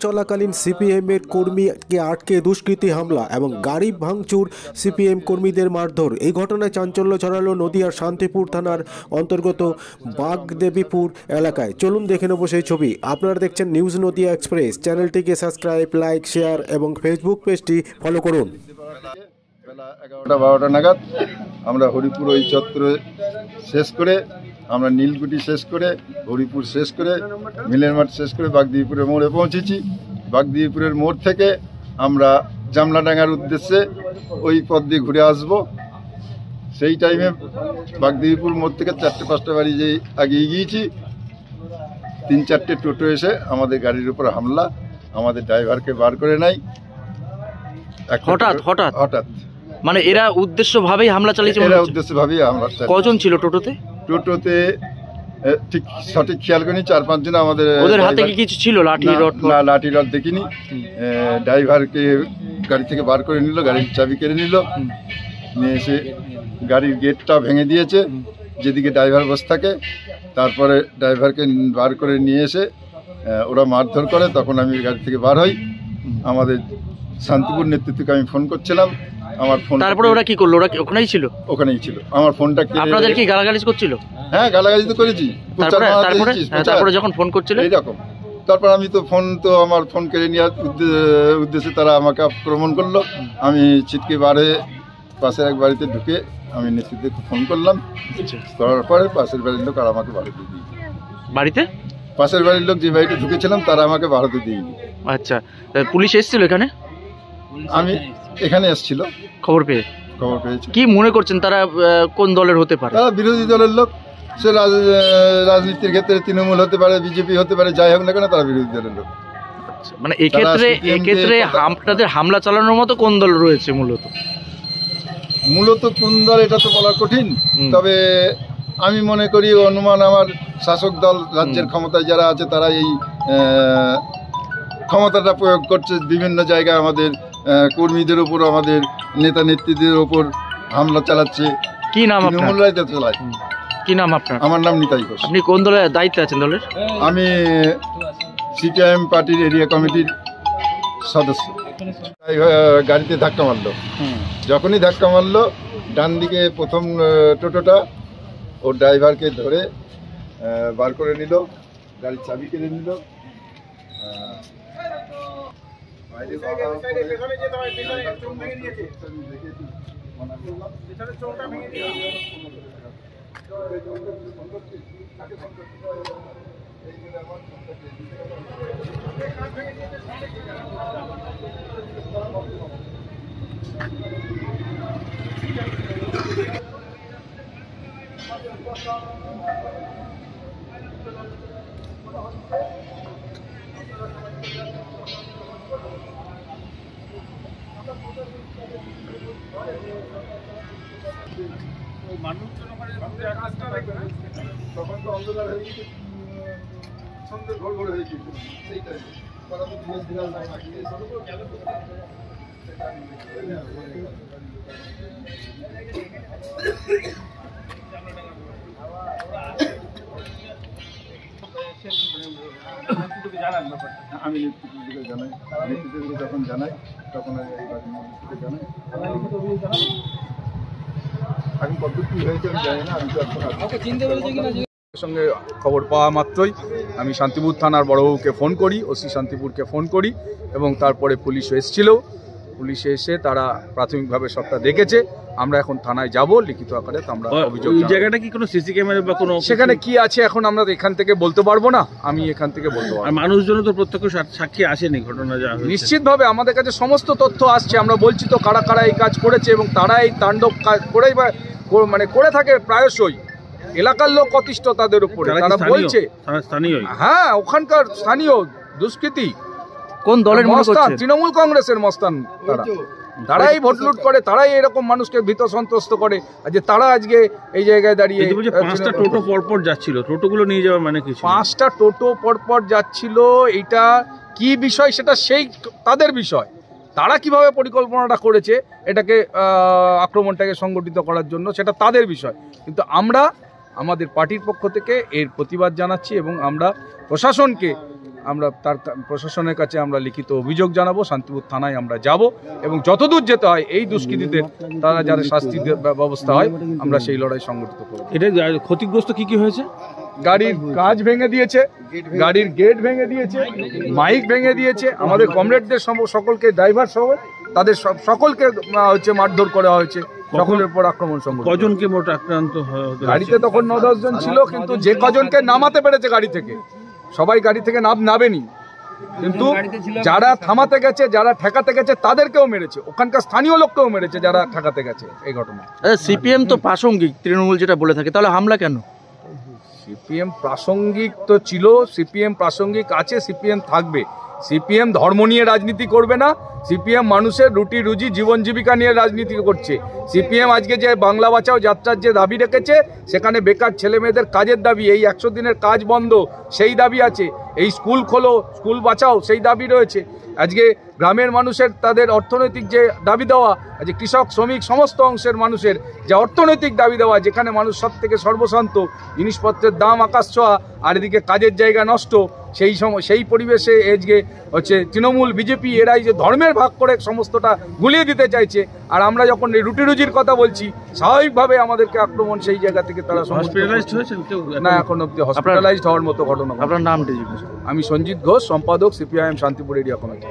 চলাকালীন সিপিএমের কর্মীকে আটকে দুষ্কৃতী হামলা এবং গাড়ি ভাঙচুর, সিপিএম কর্মীদের মারধর। এই ঘটনায় চাঞ্চল্য ছড়ালো নদিয়ার শান্তিপুর থানার অন্তর্গত বাগদেবীপুর এলাকায়। চলুন দেখে নেব সেই ছবি। আপনারা দেখছেন নিউজ নদিয়া এক্সপ্রেস। চ্যানেলটিকে সাবস্ক্রাইব, লাইক, শেয়ার এবং ফেসবুক পেজটি ফলো করুন। বেলা 11টা-12টা নাগাদ আমরা হরিপুর ওই চত্বরে শেষ করে, আমরা নীলকুঠি শেষ করে, হরিপুর শেষ করে, মিলের মাঠ শেষ করে বাগদেবীপুরের মোড়ে পৌঁছেছি। বাগদেবীপুরের মোড় থেকে আমরা জামলাডাঙ্গার উদ্দেশ্যে ওই পথ দিয়ে ঘুরে আসব। সেই টাইমে বাগদেবীপুর মোড় থেকে 4-5টা বাড়ি যে আগিয়ে গিয়েছি, 3-4টে টোটো এসে আমাদের গাড়ির উপর হামলা, আমাদের ড্রাইভারকে বার করে নাই। হঠাৎ মানে এরা উদ্দেশ্যভাবেই হামলা চালিয়েছে। এরা উদ্দেশ্যভাবেই হামলা চালিয়েছে। কজন ছিল টোটোতে? ঠিক সঠিক খেয়াল করিনি, 4-5 জন। আমাদের ওদের হাতে কি কিছু ছিল? লাঠি রড? না, লাঠি রড দেখিনি। ড্রাইভারকে গাড়ি থেকে বার করে নিল, গাড়ির চাবি কেড়ে নিল, নিয়ে এসে গাড়ির গেটটা ভেঙে দিয়েছে যেদিকে ড্রাইভার বসে থাকে। তারপরে ড্রাইভারকে বার করে নিয়ে এসে ওরা মারধর করে। তখন আমি গাড়ি থেকে বার হই। আমাদের শান্তিপুর নেতৃত্বকে আমি ফোন করছিলাম, আমার ফোন। তারপরে ওরা কি করলো? ওরা ওখানেই ছিল? ওখানেই ছিল। আমার ফোনটা আপনাদের কি গালাগালি করছিল? হ্যাঁ, গালাগালি তো করেছি। তারপরে যখন ফোন করছিল এইরকম, তারপর আমি তো আমার ফোন কেড়ে নেওয়ার উদ্দেশ্যে তারা আমাকে আক্রমণ করলো। আমি ছিটকে বার হয়ে পাশের এক বাড়িতে ঢুকে আমি নেতৃত্বকে ফোন করলাম। করার পরে পাশের বাড়ির লোক আর আমাকে ভারতে দিই। বাড়িতে পাশের বাড়ির লোক যে বাড়িতে ঢুকেছিলাম তারা আমাকে ভারতে দিইনি। আচ্ছা, পুলিশ এসেছিল এখানে? আমি এখানে এসেছিল খবর পেয়েছি। কি মনে করছেন তারা কোন দলের হতে পারে? তারা বিরোধী দলের লোক। সে রাজনীতির ক্ষেত্রে তৃণমূল হতে পারে, বিজেপি হতে পারে, যাই হোক না কেন তারা বিরোধী দলের লোক। মানে এক্ষেত্রে আপনাদের হামলা চালানোর মতো কোন দল রয়েছে? মূলত কোন দল এটা তো বলা কঠিন। তবে আমি মনে করি, অনুমান আমার, শাসক দল, রাজ্যের ক্ষমতায় যারা আছে তারা এই ক্ষমতাটা প্রয়োগ করছে। বিভিন্ন জায়গায় আমাদের কর্মীদের উপর, আমাদের নেতা নেত্রীদের উপর হামলা চালাচ্ছে। কি নাম আপনার? চালায়। কি নাম আপনার? আমার নাম নিতাই ঘোষ। আপনি কোন দলের দায়িত্বে আছেন? দলের আমি সিপিআইএম পার্টির এরিয়া কমিটির সদস্য। গাড়িতে ধাক্কা মারলো। যখনই ধাক্কা মারলো, ডান দিকে প্রথম টোটোটা ওর ড্রাইভারকে ধরে বার করে নিল, গাড়ির চাবি কেড়ে নিল। তখন তো অন্ধকার হয়ে গেছে, সন্ধ্যে ঘোর ঘোর হয়ে গেছে। সেইটাই আমি নেতৃত্বকে জানাই। নেতৃত্বকে যখন জানাই তখন জানাই। এখন পদ্ধতি হয়েছে আমি জানি না। আমি তো সঙ্গে খবর পাওয়া মাত্রই আমি শান্তিপুর থানার বড়বাবুকে ফোন করি, ওসি শান্তিপুরকে ফোন করি, এবং তারপরে পুলিশ এসেছিল। পুলিশে এসে তারা প্রাথমিকভাবে সবটা দেখেছে। আমরা এখন থানায় যাব, লিখিত আকারে আমরা অভিযোগ। ওই জায়গাটা কি কোনো সিসি ক্যামেরা বা কোনো সেখানে কি আছে এখন আমরা এখান থেকে বলতে পারবো না। আমি এখান থেকে বলতে পারবো। মানুষজন তো প্রত্যক্ষ সাক্ষী আসেনি ঘটনা যা নিশ্চিতভাবে আমাদের কাছে সমস্ত তথ্য আসছে। আমরা বলছি তো কারা কারা এই কাজ করেছে, এবং তারা এই তাণ্ডব কাজ করেই মানে করে থাকে প্রায়শই। এলাকার লোক অতিষ্ঠ তাদের উপরে, তারা বলছে। হ্যাঁ, ওখানকার স্থানীয় দুষ্কৃতী। কোন দলের? মস্তান, তৃণমূল কংগ্রেসের মস্তান। তারাই ভোট লুট করে, তারাই এরকম মানুষকে ভীত সন্ত্রস্ত করে। যে তারা আজকে এই জায়গায় দাঁড়িয়ে 5টা টোটো পরপর যাচ্ছিল, টোটোগুলো নিয়ে যাওয়ার মানে কি? 5টা টোটো পরপর যাচ্ছিল, এটা কি বিষয় সেটা তাদের বিষয়। তারা কিভাবে পরিকল্পনাটা করেছে এটাকে, আক্রমণটাকে সংগঠিত করার জন্য, সেটা তাদের বিষয়। কিন্তু আমরা আমাদের পার্টির পক্ষ থেকে এর প্রতিবাদ জানাচ্ছি, এবং আমরা প্রশাসনকে আমরা তার প্রশাসনের কাছে আমরা লিখিত অভিযোগ জানাবো, শান্তিপুর থানায় আমরা যাব এবং যতদূর যেতে হয় এই দুষ্কৃতীদের তারা যারা শাস্তি ব্যবস্থা হয় আমরা সেই লড়াই সংগঠিত করব। এটা ক্ষতিগ্রস্ত কি হয়েছে? গাড়ির কাঁচ ভেঙে দিয়েছে, গাড়ির গেট ভেঙে দিয়েছে, মাইক ভেঙে দিয়েছে, আমাদের কমরেডদের সকলকে, ড্রাইভার সহ তাদের সকলকে হচ্ছে মারধর করা হয়েছে, সকলের উপর আক্রমণ সংগঠিত। কজনকে মোট আক্রান্ত গাড়িতে তখন 9-10 জন ছিল, কিন্তু যে কজনকে নামাতে পেরেছে গাড়ি থেকে, সবাই গাড়ি থেকে নামেনি, কিন্তু যারা থামাতে গেছে, যারা ঠেকাতে গেছে তাদেরকেও মেরেছে, ওখানকার স্থানীয় লোককেও মেরেছে যারা ঠেকাতে গেছে এই ঘটনা। সিপিএম তো প্রাসঙ্গিক, তৃণমূল যেটা বলে থাকে, তাহলে হামলা কেন? সিপিএম প্রাসঙ্গিক তো ছিল, সিপিএম প্রাসঙ্গিক আছে, সিপিএম থাকবে। সিপিএম ধর্ম নিয়ে রাজনীতি করবে না, সিপিএম মানুষের রুটি রুজি জীবন জীবিকা নিয়ে রাজনীতি করছে। সিপিএম আজকে যে বাংলা বাঁচাও যাত্রার যে দাবি রেখেছে, সেখানে বেকার ছেলে মেয়েদের কাজের দাবি, এই 100 দিনের কাজ বন্ধ সেই দাবি আছে, এই স্কুল খোলো, স্কুল বাঁচাও সেই দাবি রয়েছে। আজকে গ্রামের মানুষের তাদের অর্থনৈতিক যে দাবি দেওয়া, আজকে কৃষক শ্রমিক সমস্ত অংশের মানুষের যে অর্থনৈতিক দাবি দেওয়া, যেখানে মানুষ সব থেকে সর্বশান্ত, জিনিসপত্রের দাম আকাশ ছোঁয়া, আর এদিকে কাজের জায়গা নষ্ট, সেই পরিবেশে আজকে হচ্ছে তৃণমূল বিজেপি এরাই যে ধর্মের ভাগ করে সমস্তটা গুলিয়ে দিতে চাইছে। আর আমরা যখন রুটি রুজির কথা বলছি, স্বাভাবিকভাবে আমাদেরকে আক্রমণ সেই জায়গা থেকে তারা না, এখন অব্দি হসপিটালাইজড হওয়ার মতো ঘটনা। আপনার নামটি? আমি সঞ্জিত ঘোষ, সম্পাদক সিপিআইএম শান্তিপুর এরিয়া কমিটি।